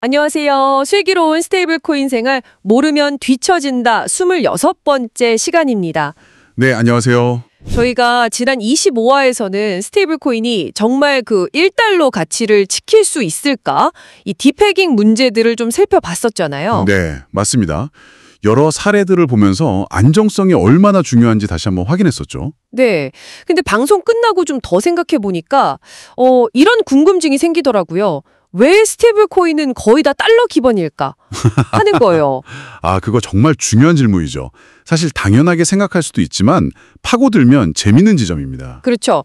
안녕하세요. 슬기로운 스테이블 코인 생활 모르면 뒤처진다 26번째 시간입니다. 네, 안녕하세요. 저희가 지난 25화에서는 스테이블 코인이 정말 그 1달러 가치를 지킬 수 있을까? 이 디페깅 문제들을 좀 살펴봤었잖아요. 네, 맞습니다. 여러 사례들을 보면서 안정성이 얼마나 중요한지 다시 한번 확인했었죠. 네. 근데 방송 끝나고 좀 더 생각해 보니까 이런 궁금증이 생기더라고요. 왜 스테이블 코인은 거의 다 달러 기반일까 하는 거예요. 그거 정말 중요한 질문이죠. 사실 당연하게 생각할 수도 있지만 파고들면 재밌는 지점입니다. 그렇죠.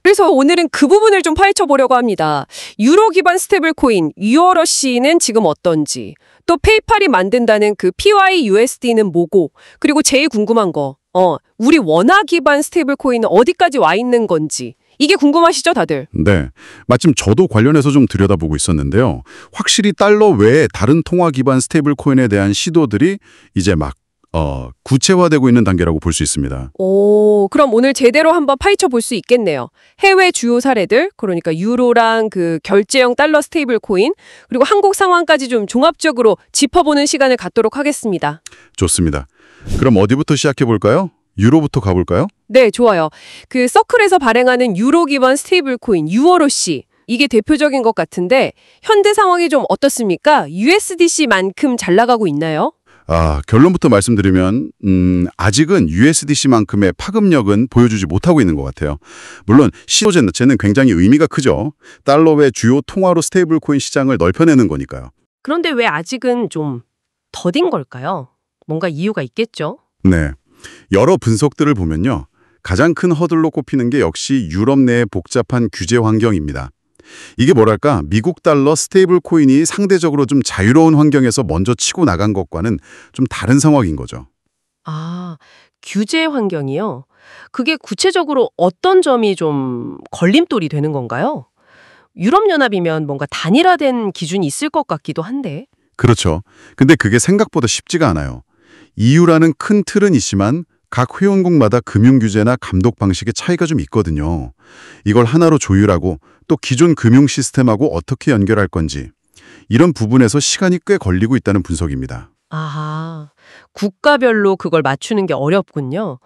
그래서 오늘은 그 부분을 좀 파헤쳐 보려고 합니다. 유로 기반 스테이블 코인 유어러시는 지금 어떤지, 또 페이팔이 만든다는 그 PYUSD는 뭐고, 그리고 제일 궁금한 거, 우리 원화 기반 스테이블 코인은 어디까지 와 있는 건지. 이게 궁금하시죠, 다들? 네, 마침 저도 관련해서 좀 들여다보고 있었는데요. 확실히 달러 외에 다른 통화 기반 스테이블 코인에 대한 시도들이 이제 막 구체화되고 있는 단계라고 볼 수 있습니다. 오, 그럼 오늘 제대로 한번 파헤쳐 볼 수 있겠네요. 해외 주요 사례들, 그러니까 유로랑 그 결제형 달러 스테이블 코인, 그리고 한국 상황까지 좀 종합적으로 짚어보는 시간을 갖도록 하겠습니다. 좋습니다. 그럼 어디부터 시작해 볼까요? 유로부터 가볼까요? 네, 좋아요. 그 서클에서 발행하는 유로 기반 스테이블 코인 유어러시. 이게 대표적인 것 같은데 현대 상황이 좀 어떻습니까? USDC만큼 잘 나가고 있나요? 결론부터 말씀드리면 아직은 USDC만큼의 파급력은 보여주지 못하고 있는 것 같아요. 물론 시도 자체는 굉장히 의미가 크죠. 달러 외 주요 통화로 스테이블 코인 시장을 넓혀내는 거니까요. 그런데 왜 아직은 좀 더딘 걸까요? 뭔가 이유가 있겠죠? 네, 여러 분석들을 보면요. 가장 큰 허들로 꼽히는 게 역시 유럽 내의 복잡한 규제 환경입니다. 이게 뭐랄까, 미국 달러 스테이블 코인이 상대적으로 좀 자유로운 환경에서 먼저 치고 나간 것과는 좀 다른 상황인 거죠. 규제 환경이요? 그게 구체적으로 어떤 점이 좀 걸림돌이 되는 건가요? 유럽연합이면 뭔가 단일화된 기준이 있을 것 같기도 한데. 그렇죠. 근데 그게 생각보다 쉽지가 않아요. EU라는 큰 틀은 있지만 각 회원국마다 금융 규제나 감독 방식의 차이가 좀 있거든요. 이걸 하나로 조율하고 또 기존 금융 시스템하고 어떻게 연결할 건지, 이런 부분에서 시간이 꽤 걸리고 있다는 분석입니다. 국가별로 그걸 맞추는 게 어렵군요.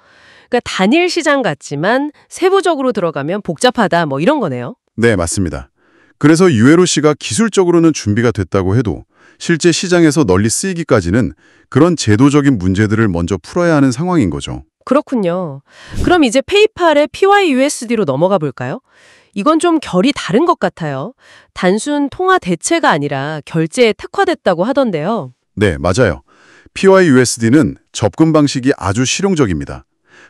그러니까 단일 시장 같지만 세부적으로 들어가면 복잡하다 뭐 이런 거네요. 네, 맞습니다. 그래서 ULOC가 기술적으로는 준비가 됐다고 해도 실제 시장에서 널리 쓰이기까지는 그런 제도적인 문제들을 먼저 풀어야 하는 상황인 거죠. 그렇군요. 그럼 이제 페이팔의 PYUSD로 넘어가 볼까요? 이건 좀 결이 다른 것 같아요. 단순 통화 대체가 아니라 결제에 특화됐다고 하던데요. 네, 맞아요. PYUSD는 접근 방식이 아주 실용적입니다.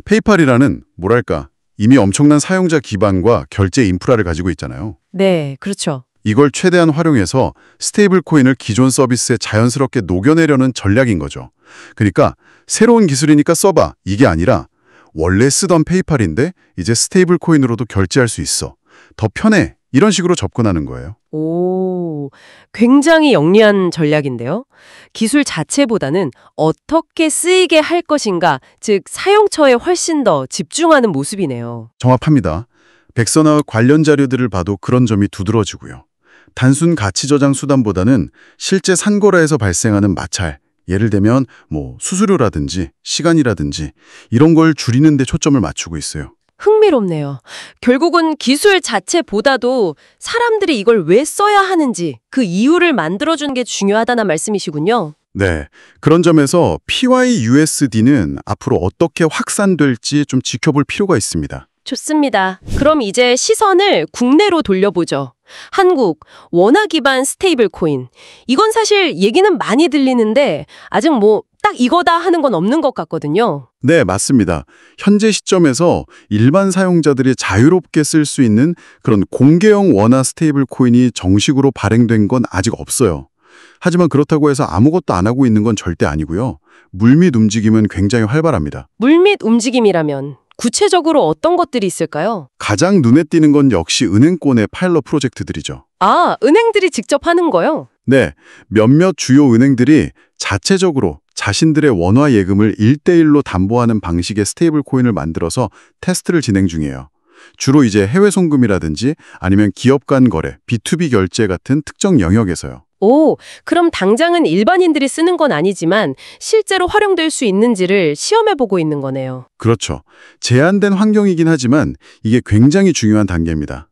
페이팔이라는 뭐랄까, 이미 엄청난 사용자 기반과 결제 인프라를 가지고 있잖아요. 네, 그렇죠. 이걸 최대한 활용해서 스테이블 코인을 기존 서비스에 자연스럽게 녹여내려는 전략인 거죠. 그러니까 새로운 기술이니까 써봐, 이게 아니라 원래 쓰던 페이팔인데 이제 스테이블 코인으로도 결제할 수 있어. 더 편해. 이런 식으로 접근하는 거예요. 오, 굉장히 영리한 전략인데요. 기술 자체보다는 어떻게 쓰이게 할 것인가, 즉 사용처에 훨씬 더 집중하는 모습이네요. 정확합니다. 백서나 관련 자료들을 봐도 그런 점이 두드러지고요. 단순 가치 저장 수단보다는 실제 산거래에서 발생하는 마찰, 예를 들면 수수료라든지 시간이라든지 이런 걸 줄이는 데 초점을 맞추고 있어요. 흥미롭네요. 결국은 기술 자체보다도 사람들이 이걸 왜 써야 하는지 그 이유를 만들어주는 게 중요하다는 말씀이시군요. 네, 그런 점에서 PYUSD는 앞으로 어떻게 확산될지 좀 지켜볼 필요가 있습니다. 좋습니다. 그럼 이제 시선을 국내로 돌려보죠. 한국, 원화 기반 스테이블 코인. 이건 사실 얘기는 많이 들리는데 아직 딱 이거다 하는 건 없는 것 같거든요. 네, 맞습니다. 현재 시점에서 일반 사용자들이 자유롭게 쓸 수 있는 그런 공개형 원화 스테이블 코인이 정식으로 발행된 건 아직 없어요. 하지만 그렇다고 해서 아무것도 안 하고 있는 건 절대 아니고요. 물밑 움직임은 굉장히 활발합니다. 물밑 움직임이라면 구체적으로 어떤 것들이 있을까요? 가장 눈에 띄는 건 역시 은행권의 파일럿 프로젝트들이죠. 은행들이 직접 하는 거요? 네, 몇몇 주요 은행들이 자체적으로 자신들의 원화 예금을 1대1로 담보하는 방식의 스테이블 코인을 만들어서 테스트를 진행 중이에요. 주로 이제 해외 송금이라든지 아니면 기업 간 거래, B2B 결제 같은 특정 영역에서요. 오, 그럼 당장은 일반인들이 쓰는 건 아니지만 실제로 활용될 수 있는지를 시험해보고 있는 거네요. 그렇죠. 제한된 환경이긴 하지만 이게 굉장히 중요한 단계입니다.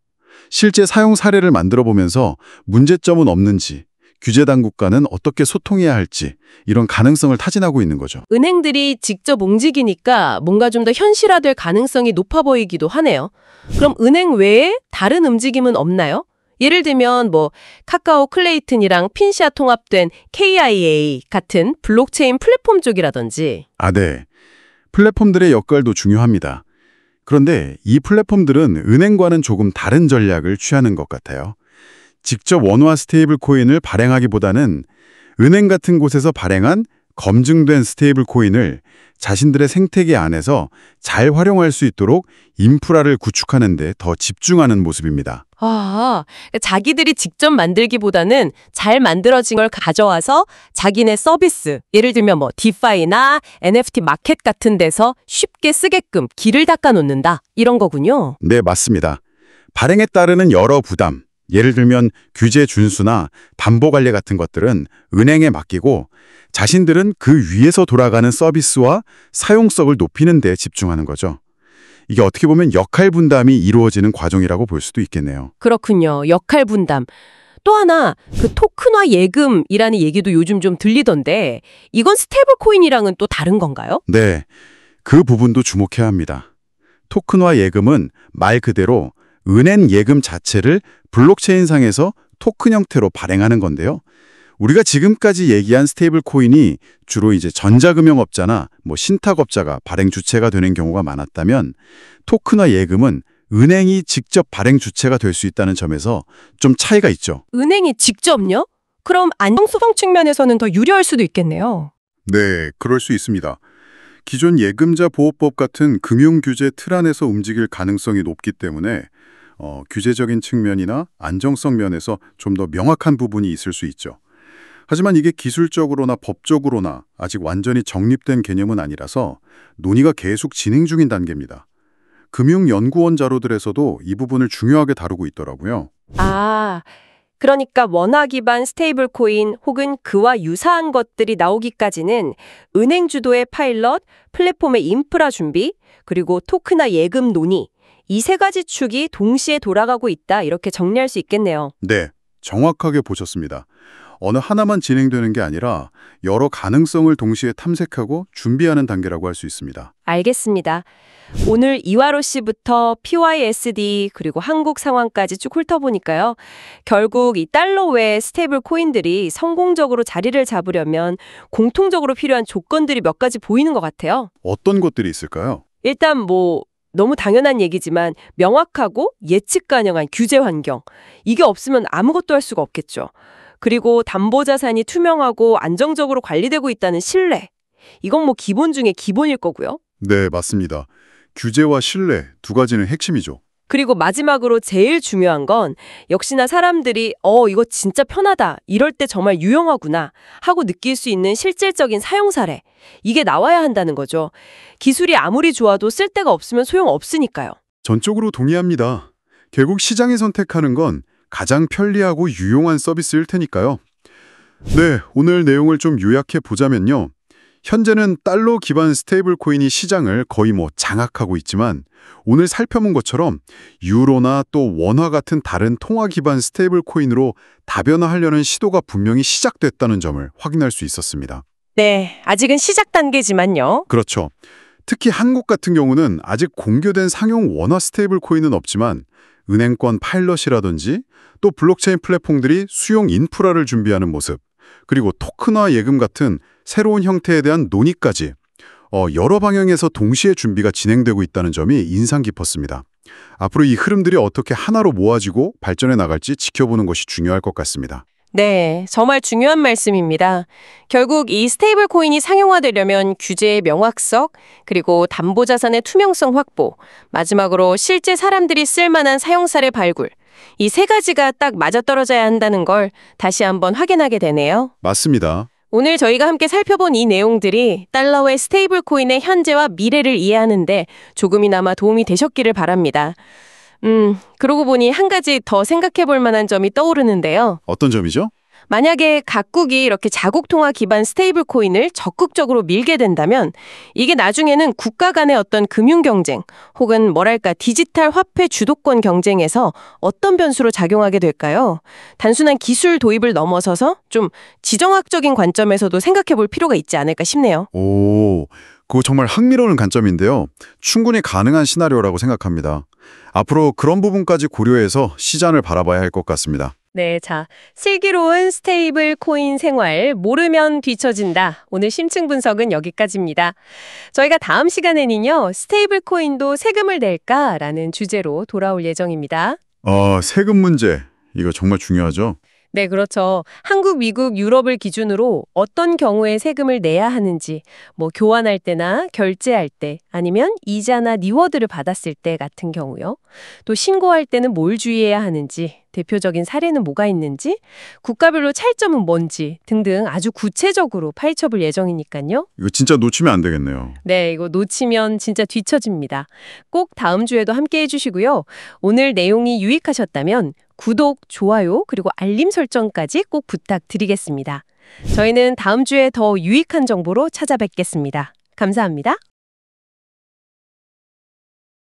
실제 사용 사례를 만들어 보면서 문제점은 없는지, 규제 당국과는 어떻게 소통해야 할지 이런 가능성을 타진하고 있는 거죠. 은행들이 직접 움직이니까 뭔가 좀 더 현실화될 가능성이 높아 보이기도 하네요. 그럼 은행 외에 다른 움직임은 없나요? 예를 들면 카카오 클레이튼이랑 핀시아 통합된 KIA 같은 블록체인 플랫폼 쪽이라든지. 네. 플랫폼들의 역할도 중요합니다. 그런데 이 플랫폼들은 은행과는 조금 다른 전략을 취하는 것 같아요. 직접 원화 스테이블 코인을 발행하기보다는 은행 같은 곳에서 발행한 검증된 스테이블 코인을 자신들의 생태계 안에서 잘 활용할 수 있도록 인프라를 구축하는 데 더 집중하는 모습입니다. 자기들이 직접 만들기보다는 잘 만들어진 걸 가져와서 자기네 서비스, 예를 들면 디파이나 NFT 마켓 같은 데서 쉽게 쓰게끔 길을 닦아놓는다, 이런 거군요. 네, 맞습니다. 발행에 따르는 여러 부담, 예를 들면 규제 준수나 담보 관리 같은 것들은 은행에 맡기고 자신들은 그 위에서 돌아가는 서비스와 사용성을 높이는 데 집중하는 거죠. 이게 어떻게 보면 역할 분담이 이루어지는 과정이라고 볼 수도 있겠네요. 그렇군요. 역할 분담. 또 하나, 토큰화 예금이라는 얘기도 요즘 좀 들리던데 이건 스테이블 코인이랑은 또 다른 건가요? 네, 그 부분도 주목해야 합니다. 토큰화 예금은 말 그대로 은행 예금 자체를 블록체인상에서 토큰 형태로 발행하는 건데요. 우리가 지금까지 얘기한 스테이블 코인이 주로 이제 전자금융업자나 신탁업자가 발행 주체가 되는 경우가 많았다면 토큰화 예금은 은행이 직접 발행 주체가 될 수 있다는 점에서 좀 차이가 있죠. 은행이 직접요? 그럼 안정성 측면에서는 더 유리할 수도 있겠네요. 네, 그럴 수 있습니다. 기존 예금자 보호법 같은 금융규제 틀 안에서 움직일 가능성이 높기 때문에 규제적인 측면이나 안정성 면에서 좀 더 명확한 부분이 있을 수 있죠. 하지만 이게 기술적으로나 법적으로나 아직 완전히 정립된 개념은 아니라서 논의가 계속 진행 중인 단계입니다. 금융연구원 자료들에서도 이 부분을 중요하게 다루고 있더라고요. 그러니까 원화 기반 스테이블 코인 혹은 그와 유사한 것들이 나오기까지는 은행 주도의 파일럿, 플랫폼의 인프라 준비, 그리고 토큰화 예금 논의, 이 세 가지 축이 동시에 돌아가고 있다, 이렇게 정리할 수 있겠네요. 네, 정확하게 보셨습니다. 어느 하나만 진행되는 게 아니라 여러 가능성을 동시에 탐색하고 준비하는 단계라고 할 수 있습니다. 알겠습니다. 오늘 이화로 씨부터 PYSD 그리고 한국 상황까지 쭉 훑어보니까요. 결국 이 달러 외 스테이블 코인들이 성공적으로 자리를 잡으려면 공통적으로 필요한 조건들이 몇 가지 보이는 것 같아요. 어떤 것들이 있을까요? 일단 너무 당연한 얘기지만 명확하고 예측 가능한 규제 환경. 이게 없으면 아무것도 할 수가 없겠죠. 그리고 담보자산이 투명하고 안정적으로 관리되고 있다는 신뢰. 이건 기본 중에 기본일 거고요. 네, 맞습니다. 규제와 신뢰 두 가지는 핵심이죠. 그리고 마지막으로 제일 중요한 건 역시나 사람들이 이거 진짜 편하다, 이럴 때 정말 유용하구나 하고 느낄 수 있는 실질적인 사용 사례. 이게 나와야 한다는 거죠. 기술이 아무리 좋아도 쓸 데가 없으면 소용없으니까요. 전적으로 동의합니다. 결국 시장이 선택하는 건 가장 편리하고 유용한 서비스일 테니까요. 네, 오늘 내용을 좀 요약해 보자면요. 현재는 달러 기반 스테이블 코인이 시장을 거의 장악하고 있지만 오늘 살펴본 것처럼 유로나 또 원화 같은 다른 통화 기반 스테이블 코인으로 다변화하려는 시도가 분명히 시작됐다는 점을 확인할 수 있었습니다. 네, 아직은 시작 단계지만요. 그렇죠. 특히 한국 같은 경우는 아직 공개된 상용 원화 스테이블 코인은 없지만 은행권 파일럿이라든지 또 블록체인 플랫폼들이 수용 인프라를 준비하는 모습, 그리고 토큰화 예금 같은 새로운 형태에 대한 논의까지 여러 방향에서 동시에 준비가 진행되고 있다는 점이 인상 깊었습니다. 앞으로 이 흐름들이 어떻게 하나로 모아지고 발전해 나갈지 지켜보는 것이 중요할 것 같습니다. 네, 정말 중요한 말씀입니다. 결국 이 스테이블 코인이 상용화되려면 규제의 명확성, 그리고 담보자산의 투명성 확보, 마지막으로 실제 사람들이 쓸만한 사용 사례 발굴, 이 세 가지가 딱 맞아떨어져야 한다는 걸 다시 한번 확인하게 되네요. 맞습니다. 오늘 저희가 함께 살펴본 이 내용들이 달러의 스테이블 코인의 현재와 미래를 이해하는데 조금이나마 도움이 되셨기를 바랍니다. 그러고 보니 한 가지 더 생각해 볼 만한 점이 떠오르는데요. 어떤 점이죠? 만약에 각국이 이렇게 자국 통화 기반 스테이블 코인을 적극적으로 밀게 된다면 이게 나중에는 국가 간의 어떤 금융 경쟁 혹은 뭐랄까 디지털 화폐 주도권 경쟁에서 어떤 변수로 작용하게 될까요? 단순한 기술 도입을 넘어서서 좀 지정학적인 관점에서도 생각해 볼 필요가 있지 않을까 싶네요. 오, 그거 정말 흥미로운 관점인데요. 충분히 가능한 시나리오라고 생각합니다. 앞으로 그런 부분까지 고려해서 시장을 바라봐야 할 것 같습니다. 네, 자, 슬기로운 스테이블 코인 생활 모르면 뒤처진다. 오늘 심층 분석은 여기까지입니다. 저희가 다음 시간에는요, 스테이블 코인도 세금을 낼까라는 주제로 돌아올 예정입니다. 세금 문제. 이거 정말 중요하죠? 네, 그렇죠. 한국, 미국, 유럽을 기준으로 어떤 경우에 세금을 내야 하는지, 뭐 교환할 때나 결제할 때, 아니면 이자나 리워드를 받았을 때 같은 경우요. 또 신고할 때는 뭘 주의해야 하는지, 대표적인 사례는 뭐가 있는지, 국가별로 차이점은 뭔지 등등 아주 구체적으로 파헤쳐볼 예정이니까요. 이거 진짜 놓치면 안 되겠네요. 네, 이거 놓치면 진짜 뒤처집니다. 꼭 다음 주에도 함께 해주시고요. 오늘 내용이 유익하셨다면 구독, 좋아요, 그리고 알림 설정까지 꼭 부탁드리겠습니다. 저희는 다음 주에 더 유익한 정보로 찾아뵙겠습니다. 감사합니다.